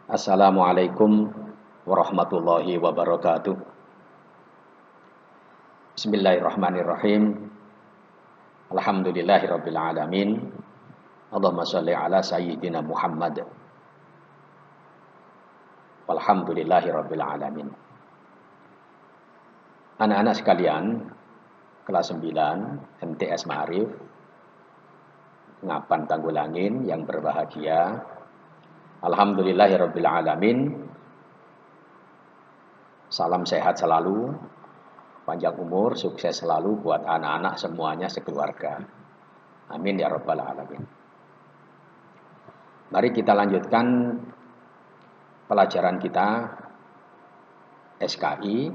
Assalamualaikum warahmatullahi wabarakatuh. Bismillahirrahmanirrahim. Alhamdulillahirabbil alamin. Allahumma shalli ala sayyidina Muhammad. Walhamdulillahirabbil alamin. Anak-anak sekalian, kelas 9 MTS Ma'arif, Ngapan Tanggulangin yang berbahagia. Alhamdulillahirabbil alamin. Salam sehat selalu, panjang umur, sukses selalu buat anak-anak semuanya sekeluarga. Amin ya rabbal alamin. Mari kita lanjutkan pelajaran kita SKI.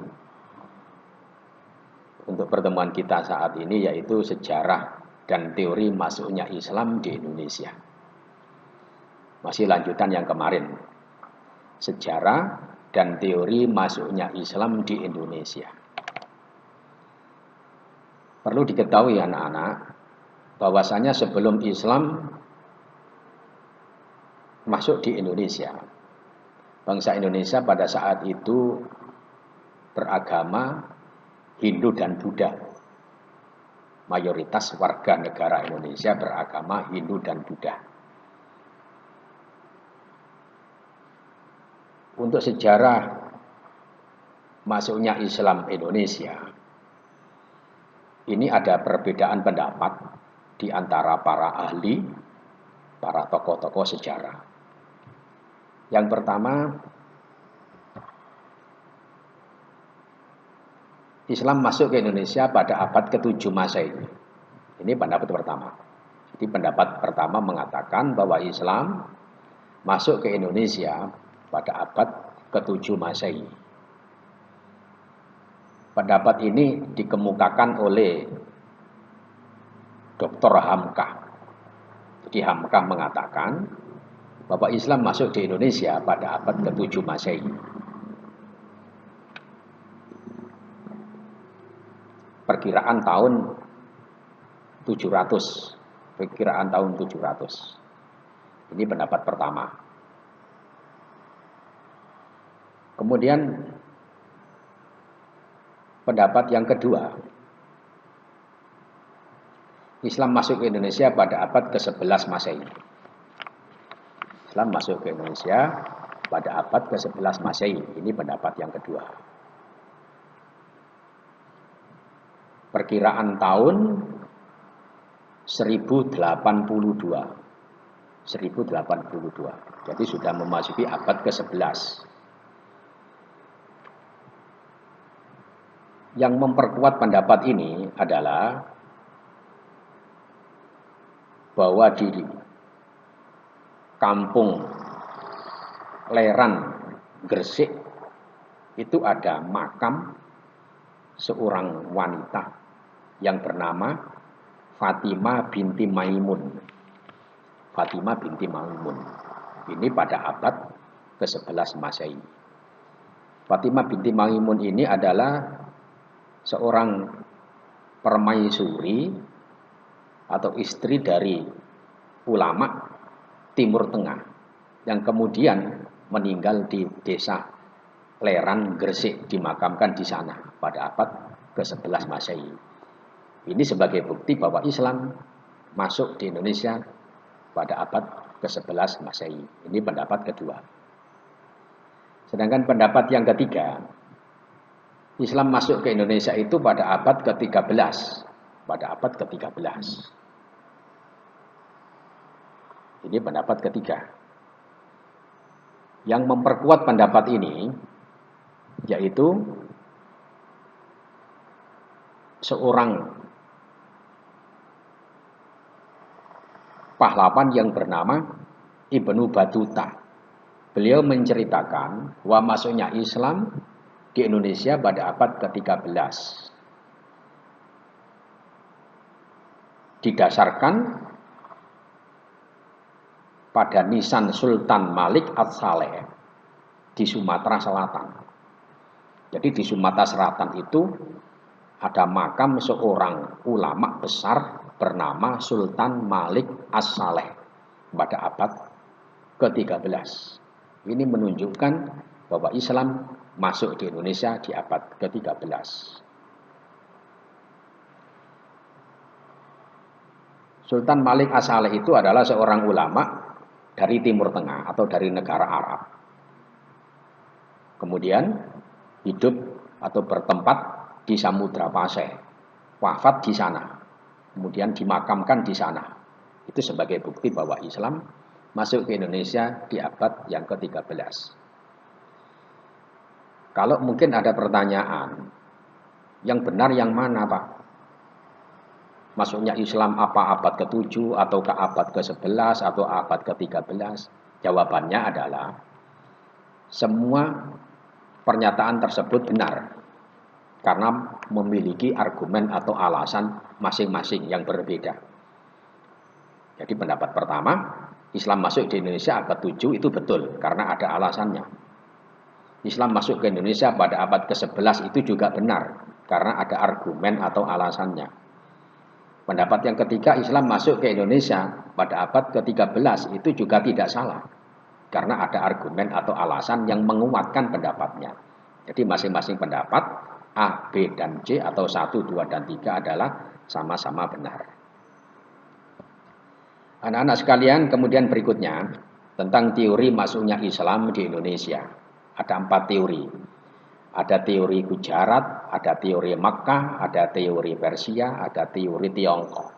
Untuk pertemuan kita saat ini yaitu sejarah dan teori masuknya Islam di Indonesia. Masih lanjutan yang kemarin. Sejarah dan teori masuknya Islam di Indonesia. Perlu diketahui anak-anak, bahwasanya sebelum Islam masuk di Indonesia, bangsa Indonesia pada saat itu beragama Hindu dan Buddha. Mayoritas warga negara Indonesia beragama Hindu dan Buddha. Untuk sejarah masuknya Islam Indonesia, ini ada perbedaan pendapat di antara para ahli, para tokoh-tokoh sejarah. Yang pertama, Islam masuk ke Indonesia pada abad ke-7 Masehi. Ini pendapat pertama. Jadi pendapat pertama mengatakan bahwa Islam masuk ke Indonesia pada abad ke-7 Masehi. Pendapat ini dikemukakan oleh Dr. Hamka. Jadi Hamka mengatakan bahwa Islam masuk di Indonesia pada abad ke-7 Masehi. Perkiraan tahun 700. Perkiraan tahun 700. Ini pendapat pertama. Kemudian pendapat yang kedua, Islam masuk ke Indonesia pada abad ke-11 Masehi. Islam masuk ke Indonesia pada abad ke-11 Masehi. Ini pendapat yang kedua. Perkiraan tahun 1082. Jadi sudah memasuki abad ke-11. Yang memperkuat pendapat ini adalah bahwa di kampung Leran, Gresik itu ada makam seorang wanita yang bernama Fatimah binti Maimun. Fatimah binti Maimun. Ini pada abad ke-11 Masehi. Fatimah binti Maimun ini adalah seorang permaisuri atau istri dari ulama Timur Tengah yang kemudian meninggal di desa Leran, Gresik, dimakamkan di sana pada abad ke-11 Masehi. Ini sebagai bukti bahwa Islam masuk di Indonesia pada abad ke-11 Masehi. Ini pendapat kedua. Sedangkan pendapat yang ketiga, Islam masuk ke Indonesia itu pada abad ke-13. Pada abad ke-13. Ini pendapat ketiga. Yang memperkuat pendapat ini yaitu seorang pahlawan yang bernama Ibnu Battuta. Beliau menceritakan bahwa masuknya Islam di Indonesia pada abad ke-13 didasarkan pada nisan Sultan Malik As-Saleh di Sumatera Selatan. Jadi di Sumatera Selatan itu ada makam seorang ulama besar bernama Sultan Malik As-Saleh pada abad ke-13. Ini menunjukkan bahwa Islam masuk di Indonesia di abad ke-13. Sultan Malik As-Saleh itu adalah seorang ulama dari Timur Tengah atau dari negara Arab. Kemudian hidup atau bertempat di Samudra Pasai, wafat di sana, kemudian dimakamkan di sana. Itu sebagai bukti bahwa Islam masuk ke Indonesia di abad yang ke-13. Kalau mungkin ada pertanyaan, yang benar yang mana Pak? Masuknya Islam apa abad ke-7 atau ke abad ke-11 atau abad ke-13? Jawabannya adalah semua pernyataan tersebut benar karena memiliki argumen atau alasan masing-masing yang berbeda. Jadi pendapat pertama, Islam masuk di Indonesia abad 7 itu betul karena ada alasannya. Islam masuk ke Indonesia pada abad ke-11 itu juga benar karena ada argumen atau alasannya. Pendapat yang ketiga, Islam masuk ke Indonesia pada abad ke-13 itu juga tidak salah. Karena ada argumen atau alasan yang menguatkan pendapatnya. Jadi masing-masing pendapat A, B, dan C atau 1, 2, dan 3 adalah sama-sama benar. Anak-anak sekalian, kemudian berikutnya tentang teori masuknya Islam di Indonesia. Ada 4 teori. Ada teori Gujarat, ada teori Makkah, ada teori Persia, ada teori Tiongkok.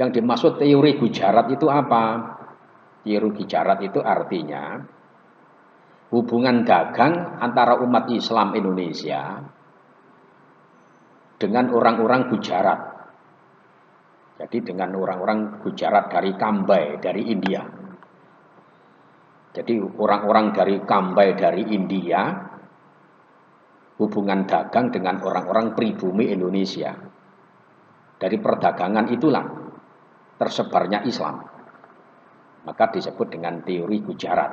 Yang dimaksud teori Gujarat itu apa? Teori Gujarat itu artinya hubungan dagang antara umat Islam Indonesia dengan orang-orang Gujarat. Jadi dengan orang-orang Gujarat dari Kambai, dari India. Jadi orang-orang dari Kambai dari India hubungan dagang dengan orang-orang pribumi Indonesia. Dari perdagangan itulah tersebarnya Islam. Maka disebut dengan teori Gujarat.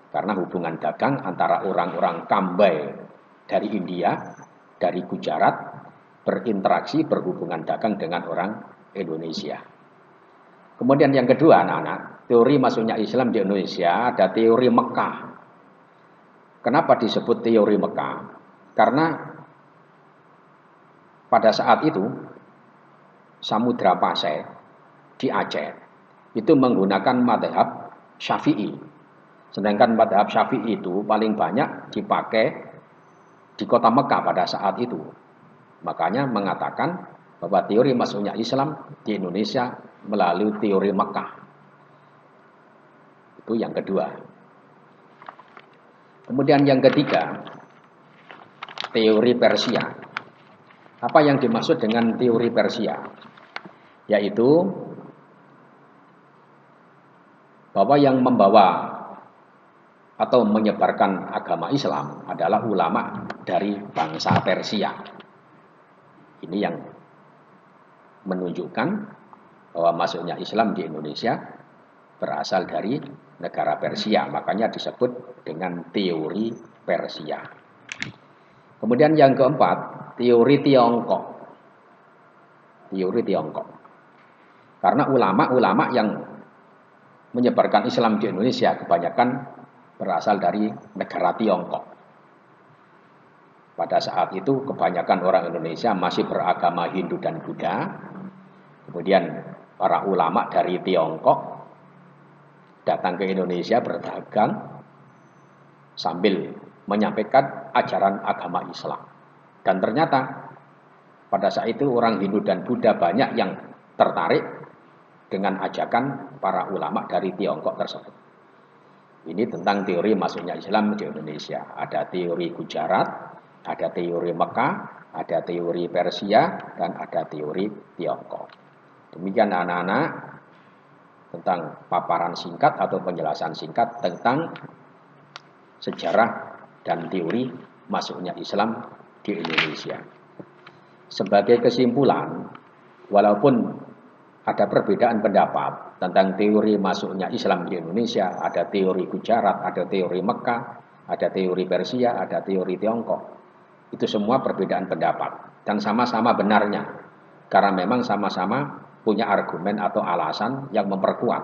Karena hubungan dagang antara orang-orang Kambai dari India, dari Gujarat berinteraksi berhubungan dagang dengan orang Indonesia. Kemudian yang kedua anak-anak, teori masuknya Islam di Indonesia ada teori Mekah. Kenapa disebut teori Mekah? Karena pada saat itu Samudra Pasai di Aceh itu menggunakan madhab Syafi'i. Sedangkan madhab Syafi'i itu paling banyak dipakai di kota Mekah pada saat itu. Makanya mengatakan bahwa teori masuknya Islam di Indonesia melalui teori Mekah. Itu yang kedua. Kemudian yang ketiga, teori Persia. Apa yang dimaksud dengan teori Persia? Yaitu bahwa yang membawa atau menyebarkan agama Islam adalah ulama dari bangsa Persia. Ini yang menunjukkan bahwa masuknya Islam di Indonesia berasal dari negara Persia. Makanya disebut dengan teori Persia. Kemudian yang keempat, teori Tiongkok. Teori Tiongkok. Karena ulama-ulama yang menyebarkan Islam di Indonesia kebanyakan berasal dari negara Tiongkok. Pada saat itu kebanyakan orang Indonesia masih beragama Hindu dan Buddha. Kemudian para ulama dari Tiongkok datang ke Indonesia berdagang sambil menyampaikan ajaran agama Islam. Dan ternyata pada saat itu orang Hindu dan Buddha banyak yang tertarik dengan ajakan para ulama dari Tiongkok tersebut. Ini tentang teori masuknya Islam di Indonesia. Ada teori Gujarat, ada teori Mekah, ada teori Persia, dan ada teori Tiongkok. Demikian anak-anak tentang paparan singkat atau penjelasan singkat tentang sejarah dan teori masuknya Islam di Indonesia. Sebagai kesimpulan, walaupun ada perbedaan pendapat tentang teori masuknya Islam di Indonesia, ada teori Gujarat, ada teori Mekah, ada teori Persia, ada teori Tiongkok. Itu semua perbedaan pendapat dan sama-sama benarnya karena memang sama-sama punya argumen atau alasan yang memperkuat